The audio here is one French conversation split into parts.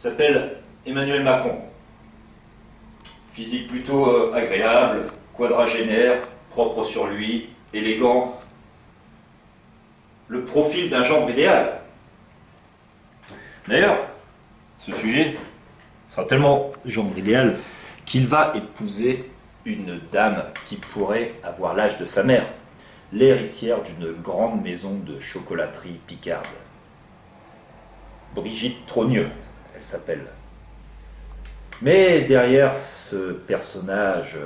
s'appelle Emmanuel Macron. Physique plutôt agréable, quadragénaire, propre sur lui, élégant. Le profil d'un genre idéal. D'ailleurs, ce sujet sera tellement genre idéal qu'il va épouser une dame qui pourrait avoir l'âge de sa mère, l'héritière d'une grande maison de chocolaterie picarde. Brigitte Trogneux, elle s'appelle. Mais derrière ce personnage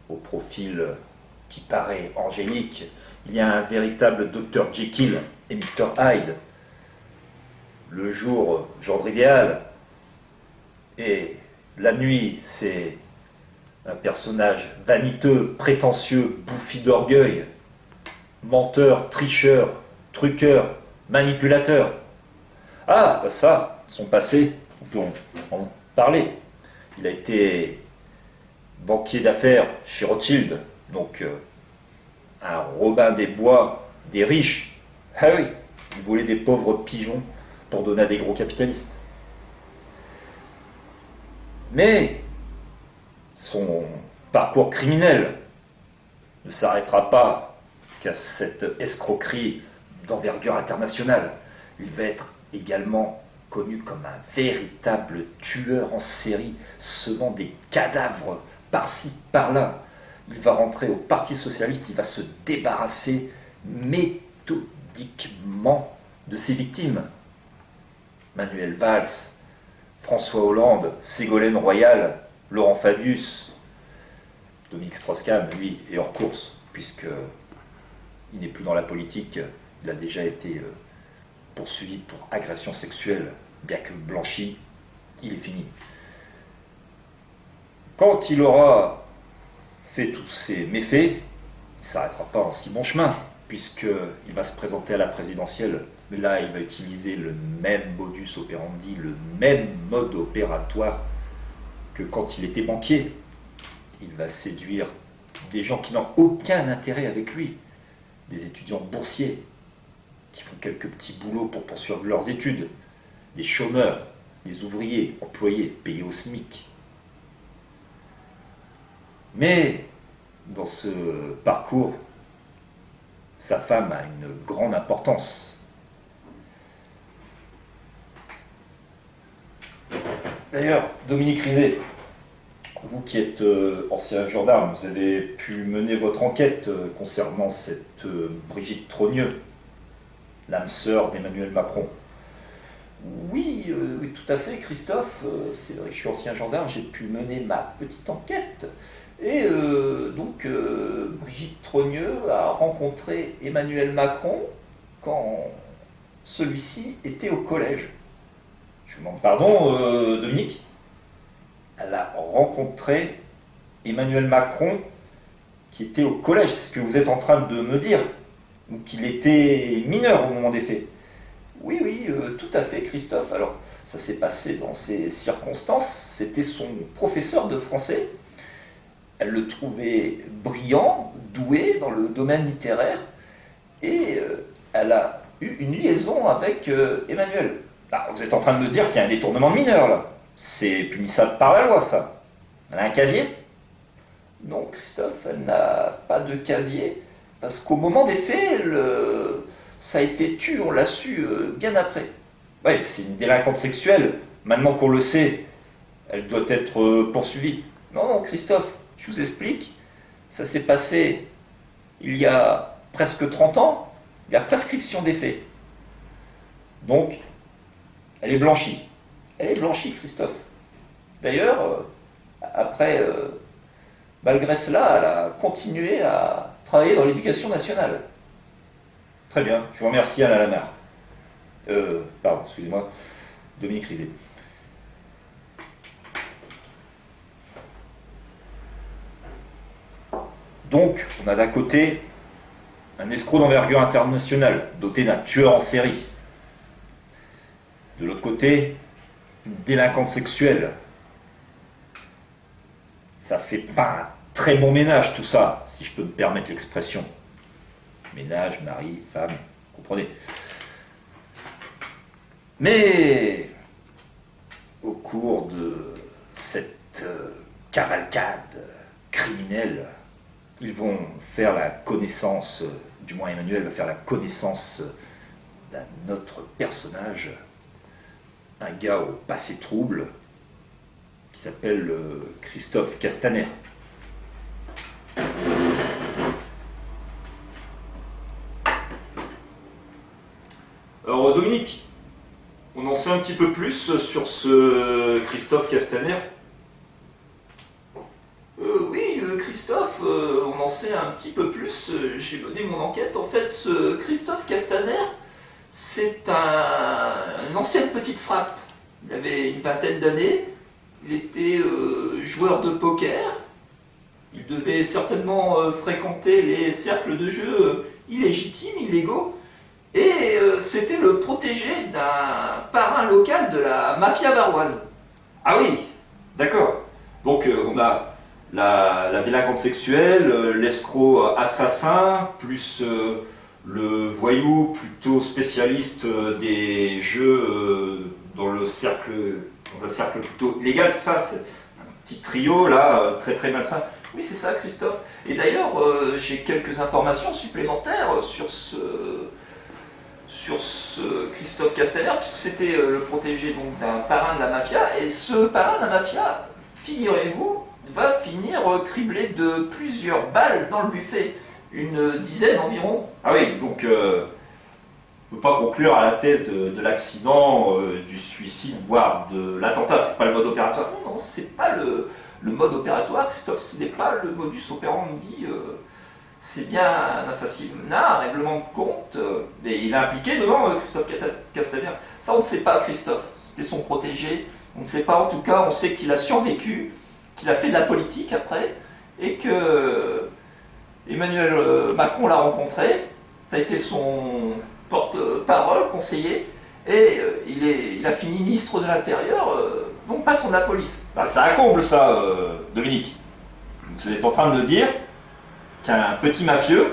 au profil qui paraît angélique, il y a un véritable Dr Jekyll et Mr Hyde. Le jour, genre idéal, et la nuit, c'est un personnage vaniteux, prétentieux, bouffi d'orgueil, menteur, tricheur, truqueur, manipulateur. Ah, ça, son passé, on peut en parler. Il a été banquier d'affaires chez Rothschild, donc un Robin des Bois, des riches. Ah oui, il volait des pauvres pigeons pour donner à des gros capitalistes. Mais son parcours criminel ne s'arrêtera pas qu'à cette escroquerie d'envergure internationale. Il va être également connu comme un véritable tueur en série, semant des cadavres par-ci, par-là. Il va rentrer au Parti Socialiste, il va se débarrasser méthodiquement de ses victimes. Manuel Valls, François Hollande, Ségolène Royal, Laurent Fabius, Dominique Strauss-Kahn, lui, est hors course, puisqu'il n'est plus dans la politique, il a déjà été poursuivi pour agression sexuelle, bien que blanchi, il est fini. Quand il aura fait tous ces méfaits, il ne s'arrêtera pas en si bon chemin, puisqu'il va se présenter à la présidentielle, mais là il va utiliser le même modus operandi, le même mode opératoire que quand il était banquier. Il va séduire des gens qui n'ont aucun intérêt avec lui, des étudiants boursiers qui font quelques petits boulots pour poursuivre leurs études, des chômeurs, des ouvriers, employés, payés au SMIC. Mais dans ce parcours, sa femme a une grande importance. D'ailleurs, Dominique Rizet, vous qui êtes ancien gendarme, vous avez pu mener votre enquête concernant cette Brigitte Trogneux, l'âme sœur d'Emmanuel Macron. Oui, oui, tout à fait, Christophe. C'est vrai que je suis ancien gendarme, j'ai pu mener ma petite enquête. Et donc, Brigitte Trogneux a rencontré Emmanuel Macron quand celui-ci était au collège. Je vous demande pardon, Dominique. Elle a rencontré Emmanuel Macron qui était au collège, c'est ce que vous êtes en train de me dire, ou qu'il était mineur au moment des faits. Oui, oui, tout à fait, Christophe. Alors, ça s'est passé dans ces circonstances. C'était son professeur de français. Elle le trouvait brillant, doué dans le domaine littéraire, et elle a eu une liaison avec Emmanuel. Ah, vous êtes en train de me dire qu'il y a un détournement de mineur, là. C'est punissable par la loi, ça. Elle a un casier? Non, Christophe, elle n'a pas de casier, parce qu'au moment des faits, ça a été tu, on l'a su bien après. Ouais, c'est une délinquante sexuelle. Maintenant qu'on le sait, elle doit être poursuivie. Non, non, Christophe, je vous explique. Ça s'est passé il y a presque 30 ans. Il y a prescription des faits. Donc, elle est blanchie. Elle est blanchie, Christophe. D'ailleurs, après, malgré cela, elle a continué à travailler dans l'éducation nationale. Très bien, je vous remercie, Alain Lamar. Pardon, excusez-moi, Dominique Rizet. Donc, on a d'un côté un escroc d'envergure internationale, doté d'un tueur en série. De l'autre côté, une délinquante sexuelle. Ça fait pas un très bon ménage tout ça, si je peux me permettre l'expression. Ménage, mari, femme, comprenez. Mais au cours de cette cavalcade criminelle, ils vont faire la connaissance, du moins Emmanuel va faire la connaissance d'un autre personnage, un gars au passé trouble, qui s'appelle Christophe Castaner. Alors Dominique, on en sait un petit peu plus sur ce Christophe Castaner? Oui, Christophe, on en sait un petit peu plus. J'ai mené mon enquête. En fait, ce Christophe Castaner, c'est une ancienne petite frappe. Il avait une vingtaine d'années. Il était joueur de poker. Il devait certainement fréquenter les cercles de jeu illégitimes, illégaux. Et c'était le protégé d'un parrain local de la mafia varoise. Ah oui, d'accord. Donc on a la délinquante sexuelle, l'escroc assassin, plus le voyou plutôt spécialiste des jeux dans un cercle plutôt illégal, c'est ça, c'est un petit trio là, très très malsain. Oui, c'est ça, Christophe. Et d'ailleurs, j'ai quelques informations supplémentaires sur ce Christophe Castaner, puisque c'était le protégé d'un parrain de la mafia, et ce parrain de la mafia, figurez-vous, va finir criblé de plusieurs balles dans le buffet, une dizaine environ. Ah oui, donc on ne peut pas conclure à la thèse de l'accident, du suicide, voire de l'attentat, c'est pas le mode opératoire. Non, non, c'est pas le mode opératoire, Christophe, ce n'est pas le modus operandi. C'est bien un assassinat, un règlement de compte, mais il est impliqué dedans, Christophe Castaner. Ça, on ne sait pas, Christophe. C'était son protégé. On ne sait pas, en tout cas, on sait qu'il a survécu, qu'il a fait de la politique après, et que Emmanuel Macron l'a rencontré. Ça a été son porte-parole, conseiller, et il a fini ministre de l'Intérieur, donc patron de la police. Ben, ça accomble ça, Dominique. Vous êtes en train de me dire qu'un petit mafieux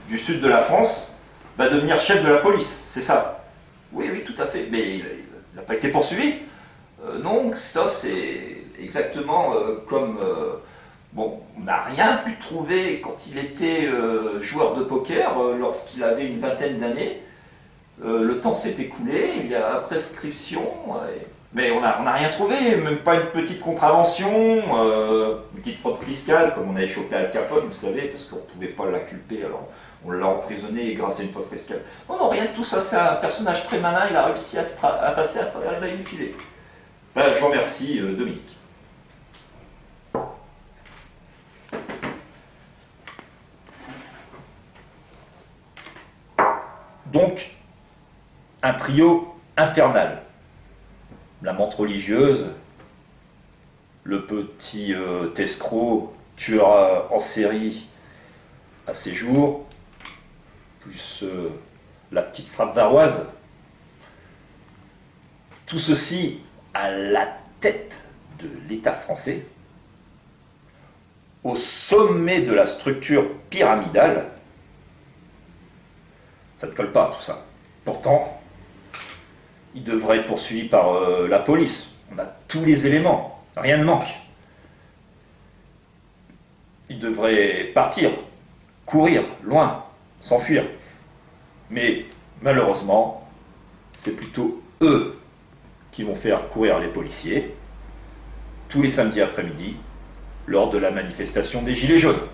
du sud de la France va devenir chef de la police, c'est ça? Oui, oui, tout à fait. Mais il n'a pas été poursuivi. Non, Christophe, c'est exactement comme... bon, on n'a rien pu trouver quand il était joueur de poker, lorsqu'il avait une vingtaine d'années. Le temps s'est écoulé, il y a prescription... Mais on n'a rien trouvé, même pas une petite contravention, une petite fraude fiscale, comme on avait chopé Al Capone, vous savez, parce qu'on ne pouvait pas l'inculper, alors on l'a emprisonné grâce à une fraude fiscale. Non, non, rien de tout ça, c'est un personnage très malin, il a réussi à passer à travers les mailles du filet. Ben, je vous remercie, Dominique. Donc, un trio infernal. La menthe religieuse, le petit escroc, tueur en série à ses jours, plus la petite frappe varoise. Tout ceci à la tête de l'État français, au sommet de la structure pyramidale. Ça ne colle pas tout ça. Pourtant, il devrait être poursuivi par la police. On a tous les éléments, rien ne manque. Il devrait partir, courir, loin, s'enfuir. Mais malheureusement, c'est plutôt eux qui vont faire courir les policiers tous les samedis après-midi lors de la manifestation des Gilets jaunes.